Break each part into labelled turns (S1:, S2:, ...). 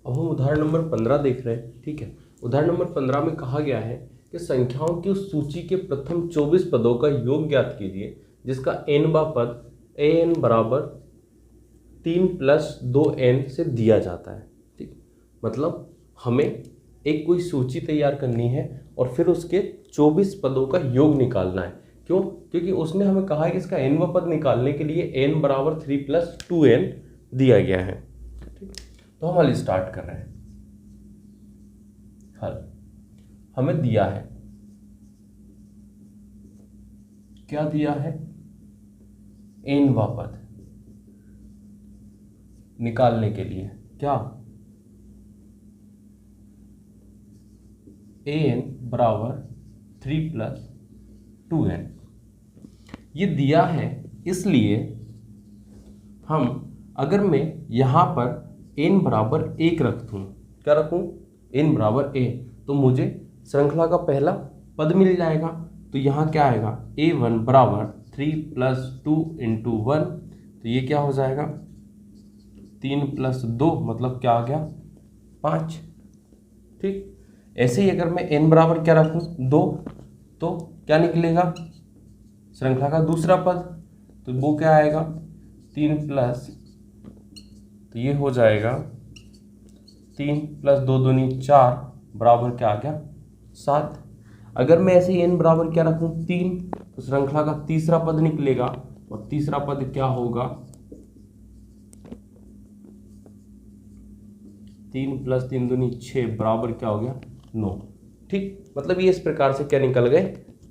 S1: अब हम उदाहरण नंबर 15 देख रहे हैं। ठीक है, उदाहरण नंबर 15 में कहा गया है कि संख्याओं की उस सूची के प्रथम 24 पदों का योग ज्ञात कीजिए जिसका n पद an बराबर 3 + 2n से दिया जाता है। ठीक, मतलब हमें एक कोई सूची तैयार करनी है और फिर उसके 24 पदों का योग निकालना है। क्यों? क्योंकि उसने हमें कहा है कि इसका nवां पद निकालने के लिए n बराबर 3 + 2n दिया गया है। ठीक, तो हम हल स्टार्ट कर रहे हैं। हल हमें दिया है, क्या दिया है? nवां पद निकालने के लिए क्या? an बराबर 3 + 2n ये दिया है, इसलिए हम अगर मैं यहाँ पर n बराबर 1 रख दूँ, क्या रखूँ? n बराबर a, तो मुझे श्रृंखला का पहला पद मिल जाएगा। तो यहाँ क्या आएगा? a1 बराबर 3 + 2 × 1, तो ये क्या हो जाएगा? 3 + 2 मतलब क्या आ गया? 5। ठीक, ऐसे ही अगर मैं n बराबर क्या रखूँ? 2, तो क्या निकलेगा? श्रृंखला का दूसरा पद, तो वो क्या आएगा? 3 प्लस, तो ये हो जाएगा 3 + 2 दूनी 4 बराबर क्या आ गया? 7। अगर मैं ऐसे ही n बराबर क्या रखूँ? 3, तो श्रृंखला का तीसरा पद निकलेगा और तीसरा पद क्या होगा? 3 + 3 दूनी 6 बराबर क्या हो गया? 9। ठीक, मतलब ये इस प्रकार से क्या निकल गए?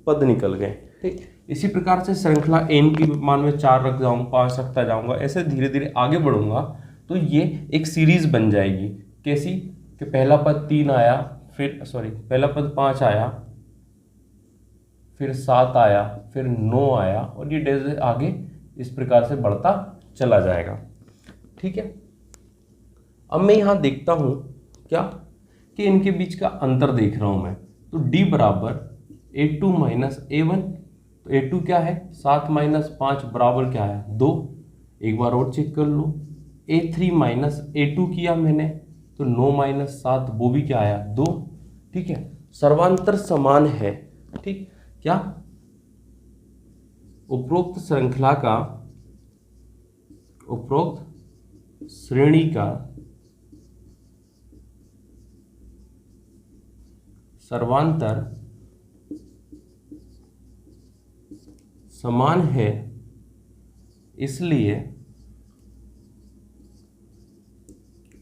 S1: पद निकल गए। ठीक, इसी प्रकार से श्रृंखला n की मान में 4 रख जाऊंगा, 5 रखता जाऊंगा, ऐसे धीरे धीरे आगे बढ़ूंगा तो ये एक सीरीज बन जाएगी। कैसी? कि पहला पद 3 आया, फिर पहला पद 5 आया, फिर 7 आया, फिर 9 आया, और ये जैसे आगे इस प्रकार से बढ़ता चला जाएगा। ठीक है, अब मैं यहाँ देखता हूँ क्या कि इनके बीच का अंतर देख रहा हूँ मैं। तो d बराबर a2 - a1, तो a2 क्या है? 7 - 5 बराबर क्या है? 2। एक बार और चेक कर लो, a3 - a2 किया मैंने, तो 9 - 7 वो भी क्या आया? 2। ठीक है, सर्वांतर समान है। ठीक, क्या? उपरोक्त श्रृंखला का, उपरोक्त श्रेणी का सर्वांतर समान है, इसलिए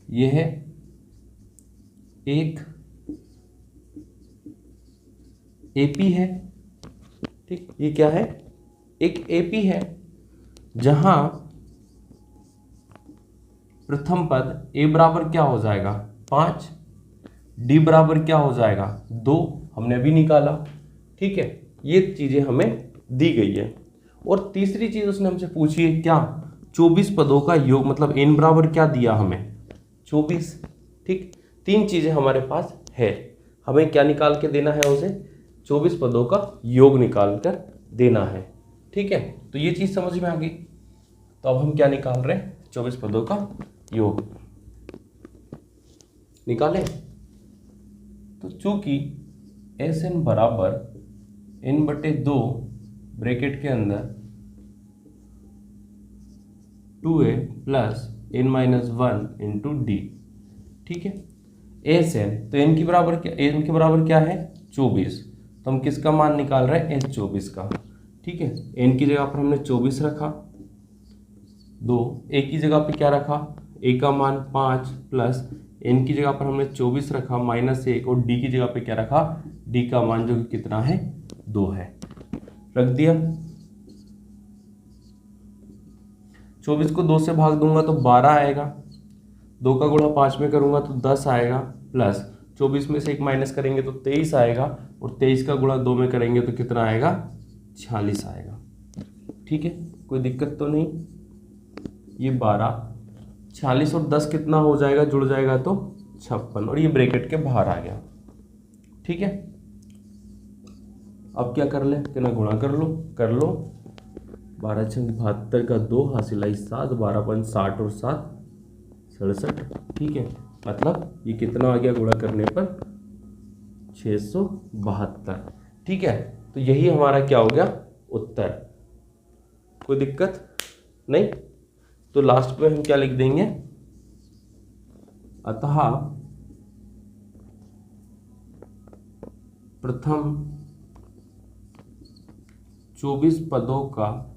S1: यह एक एपी है। ठीक, ये क्या है? एक एपी है, जहां प्रथम पद a बराबर क्या हो जाएगा? 5, d बराबर क्या हो जाएगा? 2, हमने अभी निकाला। ठीक है, ये चीजें हमें दी गई है। और तीसरी चीज उसने हमसे पूछी है क्या? 24 पदों का योग, मतलब n बराबर क्या दिया हमें? 24। ठीक, 3 चीजें हमारे पास है, हमें क्या निकाल के देना है? उसे 24 पदों का योग निकाल कर देना है। ठीक है, तो ये चीज समझ में आ गई। तो अब हम क्या निकाल रहे हैं? 24 पदों का योग निकालें। तो चूंकि Sn बराबर n/2 ब्रैकेट के अंदर 2a + n - 1 × d। ठीक है, Sn, तो n के बराबर क्या है? 24। तो हम किसका मान निकाल रहे हैं? S24 का। ठीक है, n की जगह पर हमने 24 रखा, 2, a की जगह पे क्या रखा? a का मान 5 प्लस n की जगह पर हमने 24 रखा -1, और d की जगह पे क्या रखा? d का मान जो कि कितना है? 2 है, रख दिया। 24 को 2 से भाग दूंगा तो 12 आएगा, 2 का गुणा 5 में करूंगा तो 10 आएगा, प्लस 24 में से 1 माइनस करेंगे तो 23 आएगा, और 23 का गुणा 2 में करेंगे तो कितना आएगा? 46 आएगा। ठीक है, कोई दिक्कत तो नहीं। ये 12, 46 और 10 कितना हो जाएगा? जुड़ जाएगा तो 56, और ये ब्रैकेट के बाहर आ गया। ठीक है, अब क्या कर ले? कितना गुणा कर लो 12 × 72 का 2 हासिल आई 7, 12 × 5 = 60 और 7 = 67। ठीक है, मतलब ये कितना आ गया गुणा करने पर 672। ठीक है, तो यही हमारा क्या हो गया उत्तर। कोई दिक्कत नहीं। तो लास्ट में हम क्या लिख देंगे, अतः प्रथम 24 पदों का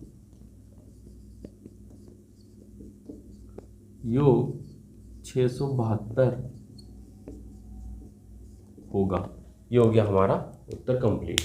S1: योग 672 होगा। ये हो गया हमारा उत्तर कंप्लीट।